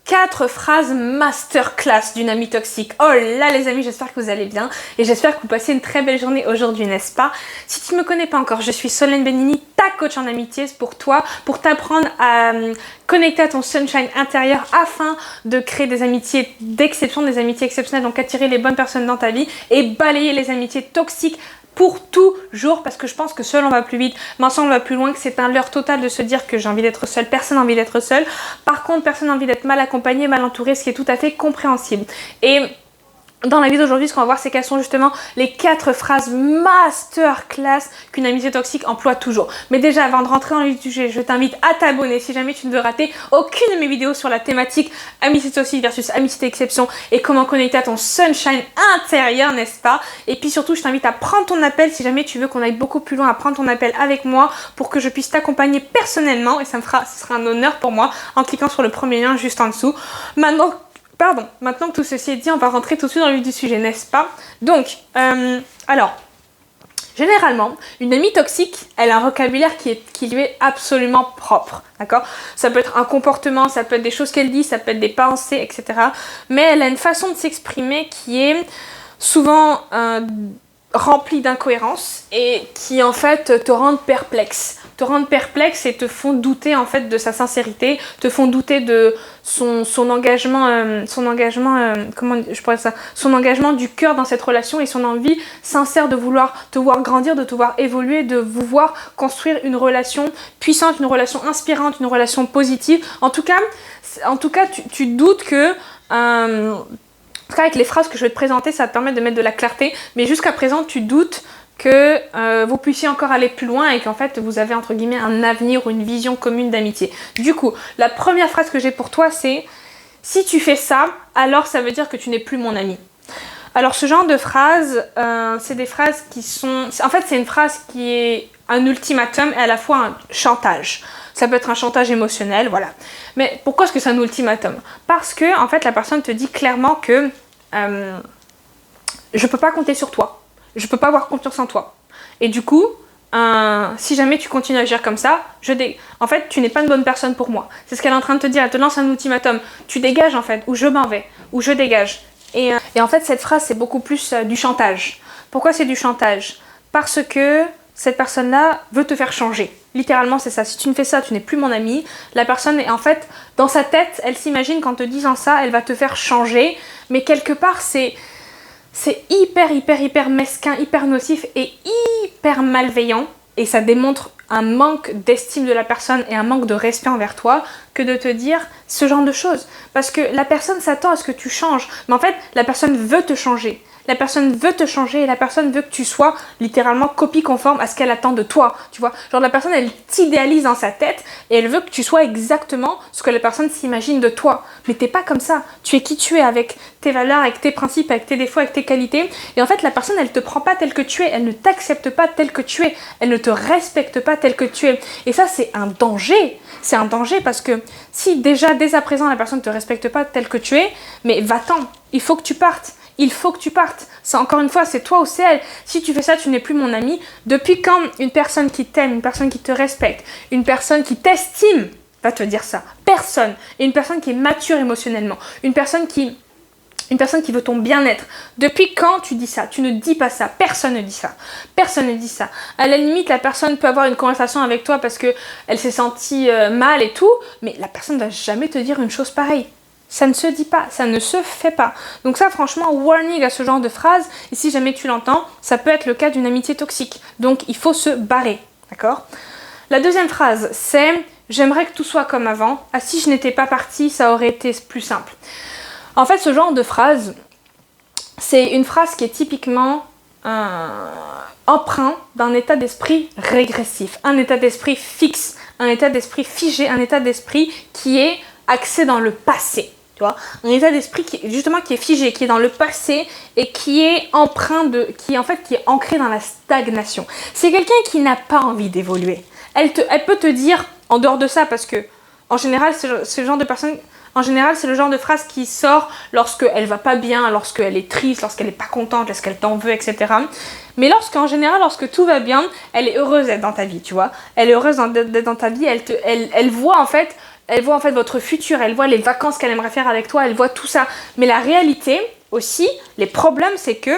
4 phrases masterclass d'une amie toxique. Oh là les amis, j'espère que vous allez bien et j'espère que vous passez une très belle journée aujourd'hui, n'est-ce pas? Si tu ne me connais pas encore, je suis Solène Benini, ta coach en amitié pour toi, pour t'apprendre à connecter à ton sunshine intérieur afin de créer des amitiés d'exception, des amitiés exceptionnelles, donc attirer les bonnes personnes dans ta vie et balayer les amitiés toxiques pour toujours, parce que je pense que seul on va plus vite, mais ensemble on va plus loin, que c'est un leurre total de se dire que j'ai envie d'être seule, personne n'a envie d'être seule. Par contre, personne n'a envie d'être mal accompagné, mal entouré, ce qui est tout à fait compréhensible. Et dans la vidéo d'aujourd'hui, ce qu'on va voir, c'est quelles sont justement les 4 phrases masterclass qu'une amitié toxique emploie toujours. Mais déjà, avant de rentrer dans le sujet, je t'invite à t'abonner si jamais tu ne veux rater aucune de mes vidéos sur la thématique amitié toxique versus amitié d'exception et comment connecter à ton sunshine intérieur, n'est-ce pas? Et puis surtout, je t'invite à prendre ton appel si jamais tu veux qu'on aille beaucoup plus loin, à prendre ton appel avec moi pour que je puisse t'accompagner personnellement et ce sera un honneur pour moi en cliquant sur le premier lien juste en dessous. Maintenant que tout ceci est dit, on va rentrer tout de suite dans le vif du sujet, n'est-ce pas? Donc, alors, généralement, une amie toxique, elle a un vocabulaire qui lui est absolument propre, d'accord? Ça peut être un comportement, ça peut être des choses qu'elle dit, ça peut être des pensées, etc. Mais elle a une façon de s'exprimer qui est souvent remplie d'incohérences et qui, en fait, te rendent perplexe. Te rendent perplexe et te font douter en fait de sa sincérité, te font douter de son engagement, son engagement du cœur dans cette relation et son envie sincère de vouloir te voir grandir, de te voir évoluer, de vous voir construire une relation puissante, une relation inspirante, une relation positive. En tout cas, tu doutes que avec les phrases que je vais te présenter, ça va te permettre de mettre de la clarté, mais jusqu'à présent, tu doutes que vous puissiez encore aller plus loin et qu'en fait vous avez entre guillemets un avenir ou une vision commune d'amitié. Du coup, la première phrase que j'ai pour toi c'est « Si tu fais ça, alors ça veut dire que tu n'es plus mon ami ». Alors ce genre de phrase, c'est des phrases qui sont... En fait c'est une phrase qui est un ultimatum et à la fois un chantage. Ça peut être un chantage émotionnel, voilà. Mais pourquoi est-ce que c'est un ultimatum? Parce que en fait la personne te dit clairement que je peux pas compter sur toi. Je peux pas avoir confiance en toi. Et du coup, si jamais tu continues à agir comme ça, en fait, tu n'es pas une bonne personne pour moi. C'est ce qu'elle est en train de te dire. Elle te lance un ultimatum. Tu dégages en fait, ou je m'en vais, ou je dégage. Et en fait, cette phrase, c'est beaucoup plus du chantage. Pourquoi c'est du chantage? Parce que cette personne-là veut te faire changer. Littéralement, c'est ça. Si tu ne fais ça, tu n'es plus mon ami. La personne est en fait, dans sa tête, elle s'imagine qu'en te disant ça, elle va te faire changer. Mais quelque part, c'est hyper mesquin, hyper nocif et hyper malveillant et ça démontre un manque d'estime de la personne et un manque de respect envers toi que de te dire ce genre de choses. Parce que la personne s'attend à ce que tu changes, mais en fait la personne veut te changer. La personne veut te changer et la personne veut que tu sois littéralement copie conforme à ce qu'elle attend de toi, tu vois. Genre la personne, elle t'idéalise dans sa tête et elle veut que tu sois exactement ce que la personne s'imagine de toi. Mais t'es pas comme ça. Tu es qui tu es avec tes valeurs, avec tes principes, avec tes défauts, avec tes qualités. Et en fait, la personne, elle te prend pas tel que tu es. Elle ne t'accepte pas tel que tu es. Elle ne te respecte pas tel que tu es. Et ça, c'est un danger. C'est un danger parce que si déjà, dès à présent, la personne ne te respecte pas tel que tu es, mais va-t'en. Il faut que tu partes. Il faut que tu partes. C'est encore une fois, c'est toi ou c'est elle. Si tu fais ça, tu n'es plus mon ami. Depuis quand une personne qui t'aime, une personne qui te respecte, une personne qui t'estime va te dire ça? Personne. Et une personne qui est mature émotionnellement. Une personne qui veut ton bien-être. Depuis quand tu dis ça? Tu ne dis pas ça. Personne ne dit ça. Personne ne dit ça. À la limite, la personne peut avoir une conversation avec toi parce qu'elle s'est sentie mal et tout, mais la personne ne va jamais te dire une chose pareille. Ça ne se dit pas, ça ne se fait pas. Donc ça, franchement, warning à ce genre de phrase. Et si jamais tu l'entends, ça peut être le cas d'une amitié toxique. Donc il faut se barrer, d'accord? La deuxième phrase, c'est « J'aimerais que tout soit comme avant. Ah, si je n'étais pas partie, ça aurait été plus simple. » En fait, ce genre de phrase, c'est une phrase qui est typiquement empreinte d'un état d'esprit régressif, un état d'esprit fixe, un état d'esprit figé, un état d'esprit qui est axé dans le passé. Tu vois, un état d'esprit qui est figé, qui est dans le passé et qui est qui est ancré dans la stagnation. C'est quelqu'un qui n'a pas envie d'évoluer. Elle peut te dire en dehors de ça parce que en général c'est le genre de personne. En général, c'est le genre de phrase qui sort lorsqu'elle va pas bien, lorsqu'elle est triste, lorsqu'elle est pas contente, lorsqu'elle t'en veut, etc. Mais lorsque tout va bien, elle est heureuse d'être dans ta vie, tu vois. Elle est heureuse d'être dans ta vie, elle voit en fait elle voit en fait votre futur, elle voit les vacances qu'elle aimerait faire avec toi, elle voit tout ça. Mais la réalité aussi, les problèmes, c'est que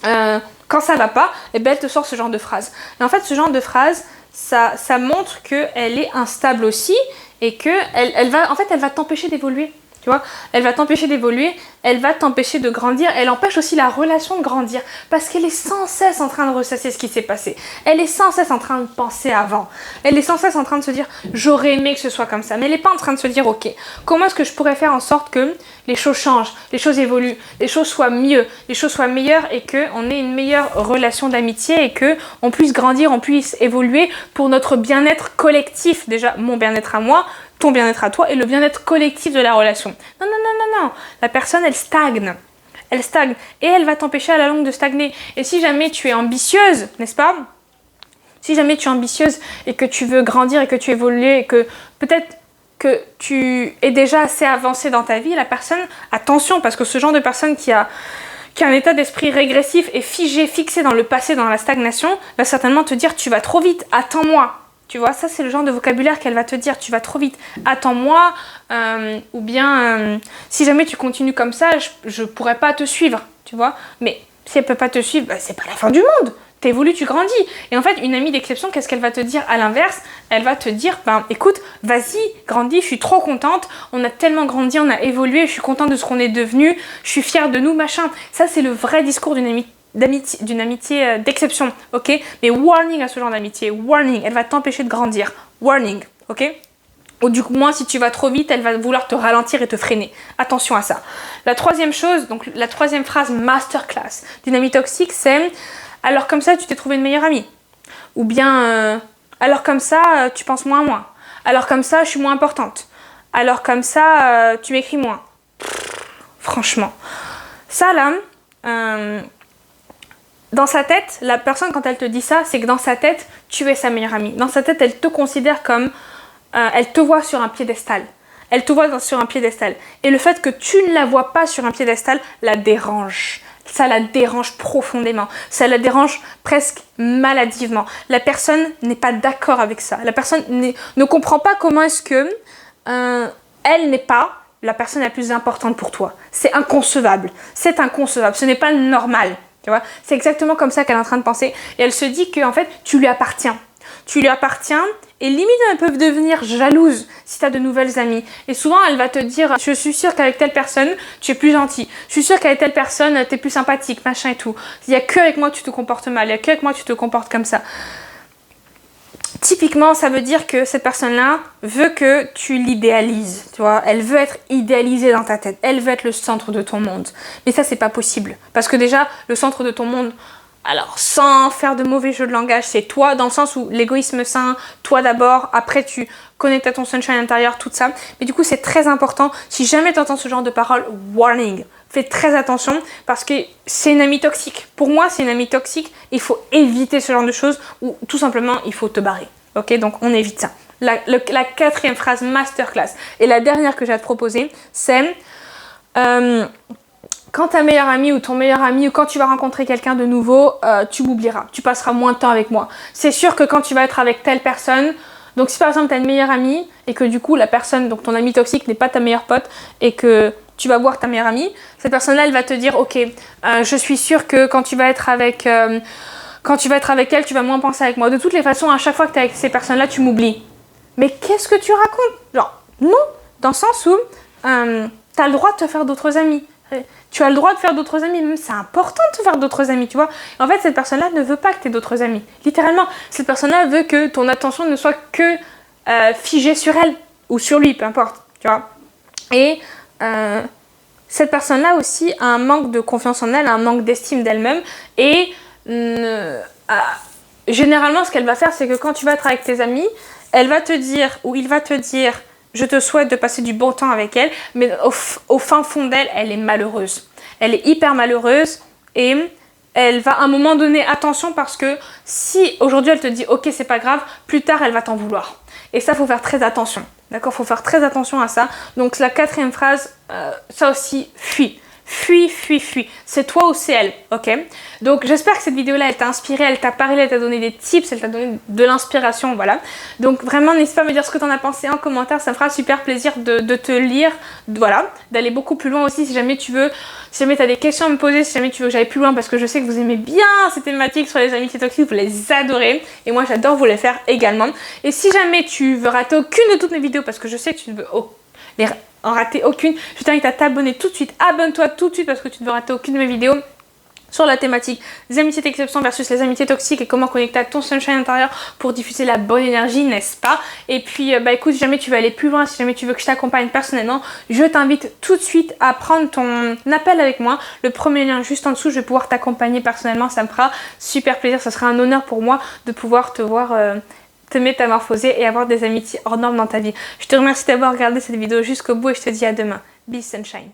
quand ça va pas, eh ben, elle te sort ce genre de phrase. Et en fait, ce genre de phrase, ça montre qu'elle est instable aussi et qu'elle va t'empêcher d'évoluer. Tu vois, elle va t'empêcher d'évoluer, elle va t'empêcher de grandir, elle empêche aussi la relation de grandir parce qu'elle est sans cesse en train de ressasser ce qui s'est passé. Elle est sans cesse en train de penser avant. Elle est sans cesse en train de se dire j'aurais aimé que ce soit comme ça, mais elle n'est pas en train de se dire ok, comment est-ce que je pourrais faire en sorte que les choses changent, les choses évoluent, les choses soient mieux, les choses soient meilleures et qu'on ait une meilleure relation d'amitié et qu'on puisse grandir, on puisse évoluer pour notre bien-être collectif, déjà mon bien-être à moi, ton bien-être à toi et le bien-être collectif de la relation. Non, non, non, non, non. La personne, elle stagne. Elle stagne. Et elle va t'empêcher à la longue de stagner. Et si jamais tu es ambitieuse, n'est-ce pas? Si jamais tu es ambitieuse et que tu veux grandir et que tu évolues et que peut-être que tu es déjà assez avancé dans ta vie, la personne, attention, parce que ce genre de personne qui a un état d'esprit régressif et figé, fixé dans le passé, dans la stagnation, va certainement te dire tu vas trop vite, attends-moi. Tu vois, ça c'est le genre de vocabulaire qu'elle va te dire, tu vas trop vite, attends-moi, ou bien si jamais tu continues comme ça, je pourrais pas te suivre, tu vois. Mais si elle peut pas te suivre, bah, c'est pas la fin du monde, t'évolues, tu grandis. Et en fait, une amie d'exception, qu'est-ce qu'elle va te dire à l'inverse? Elle va te dire, ben écoute, vas-y, grandis, je suis trop contente, on a tellement grandi, on a évolué, je suis contente de ce qu'on est devenu, je suis fière de nous, machin. Ça c'est le vrai discours d'une amitié d'exception, ok? Mais warning à ce genre d'amitié, warning, elle va t'empêcher de grandir, warning, ok? Ou du moins, si tu vas trop vite, elle va vouloir te ralentir et te freiner. Attention à ça. La troisième chose, donc la troisième phrase masterclass d'une amie toxique, c'est « alors comme ça, tu t'es trouvé une meilleure amie ». Ou bien « alors comme ça, tu penses moins à moi ». « Alors comme ça, je suis moins importante ». « Alors comme ça, tu m'écris moins ». Franchement. Ça, là... dans sa tête, la personne, quand elle te dit ça, c'est que dans sa tête, tu es sa meilleure amie. Dans sa tête, elle te considère comme... elle te voit sur un piédestal. Elle te voit sur un piédestal. Et le fait que tu ne la vois pas sur un piédestal la dérange. Ça la dérange profondément. Ça la dérange presque maladivement. La personne n'est pas d'accord avec ça. La personne ne comprend pas comment est-ce que elle n'est pas la personne la plus importante pour toi. C'est inconcevable. C'est inconcevable. Ce n'est pas normal. Tu vois, c'est exactement comme ça qu'elle est en train de penser. Et elle se dit que en fait, tu lui appartiens. Tu lui appartiens et limite, elles peuvent devenir jalouses si tu as de nouvelles amies. Et souvent, elle va te dire « Je suis sûre qu'avec telle personne, tu es plus gentil. Je suis sûre qu'avec telle personne, tu es plus sympathique, machin et tout. Il n'y a qu'avec moi que tu te comportes mal. Il n'y a qu'avec moi que tu te comportes comme ça. » Typiquement, ça veut dire que cette personne-là veut que tu l'idéalises, tu vois. Elle veut être idéalisée dans ta tête. Elle veut être le centre de ton monde. Mais ça, c'est pas possible. Parce que déjà, le centre de ton monde, alors sans faire de mauvais jeu de langage, c'est toi, dans le sens où l'égoïsme sain, toi d'abord, après tu connectes à ton sunshine intérieur, tout ça. Mais du coup, c'est très important. Si jamais tu entends ce genre de paroles, warning. Fais très attention parce que c'est une amie toxique. Pour moi, c'est une amie toxique. Il faut éviter ce genre de choses ou tout simplement, il faut te barrer. Ok, donc on évite ça. La quatrième phrase masterclass. Et la dernière que j'ai à te proposer, c'est quand ta meilleure amie ou ton meilleur ami ou quand tu vas rencontrer quelqu'un de nouveau, tu m'oublieras. Tu passeras moins de temps avec moi. C'est sûr que quand tu vas être avec telle personne, donc si par exemple tu as une meilleure amie et que du coup la personne, donc ton amie toxique n'est pas ta meilleure pote et que tu vas voir ta meilleure amie, cette personne-là, elle va te dire « Ok, je suis sûre que quand tu vas être avec elle, tu vas moins penser avec moi. De toutes les façons, à chaque fois que tu es avec ces personnes-là, tu m'oublies. » Mais qu'est-ce que tu racontes? Genre, non, dans le sens où tu as le droit de te faire d'autres amis. Tu as le droit de faire d'autres amis, même c'est important de te faire d'autres amis, tu vois. En fait, cette personne-là ne veut pas que tu aies d'autres amis. Littéralement, cette personne-là veut que ton attention ne soit que figée sur elle ou sur lui, peu importe, tu vois. Et cette personne-là aussi a un manque de confiance en elle, un manque d'estime d'elle-même. Et généralement, ce qu'elle va faire, c'est que quand tu vas être avec tes amis, elle va te dire, ou il va te dire, je te souhaite de passer du bon temps avec elle, mais au fin fond d'elle, elle est malheureuse. Elle est hyper malheureuse et elle va à un moment donner attention parce que si aujourd'hui elle te dit ok c'est pas grave, plus tard elle va t'en vouloir. Et ça, faut faire très attention. D'accord, faut faire très attention à ça. Donc la quatrième phrase, ça aussi, fuis. fuis, fuis, fuis. C'est toi ou c'est elle, ok? Donc j'espère que cette vidéo-là, elle t'a inspiré, elle t'a parlé, elle t'a donné des tips, elle t'a donné de l'inspiration, voilà. Donc vraiment, n'hésite pas à me dire ce que t'en as pensé en commentaire, ça me fera super plaisir de te lire, voilà, d'aller beaucoup plus loin aussi si jamais tu veux, si jamais t'as des questions à me poser, si jamais tu veux que j'aille plus loin, parce que je sais que vous aimez bien ces thématiques sur les amitiés toxiques, vous les adorez, et moi j'adore vous les faire également. Et si jamais tu veux rater aucune de toutes mes vidéos, parce que je sais que tu ne veux en rater aucune, je t'invite à t'abonner tout de suite, abonne-toi tout de suite parce que tu ne veux rater aucune de mes vidéos sur la thématique des amitiés d'exception versus les amitiés toxiques et comment connecter à ton sunshine intérieur pour diffuser la bonne énergie, n'est-ce pas? Et puis écoute, si jamais tu veux aller plus loin, si jamais tu veux que je t'accompagne personnellement, je t'invite tout de suite à prendre ton appel avec moi. Le premier lien juste en dessous, je vais pouvoir t'accompagner personnellement, ça me fera super plaisir, ça sera un honneur pour moi de pouvoir te voir te métamorphoser et avoir des amitiés hors normes dans ta vie. Je te remercie d'avoir regardé cette vidéo jusqu'au bout et je te dis à demain. Be sunshine.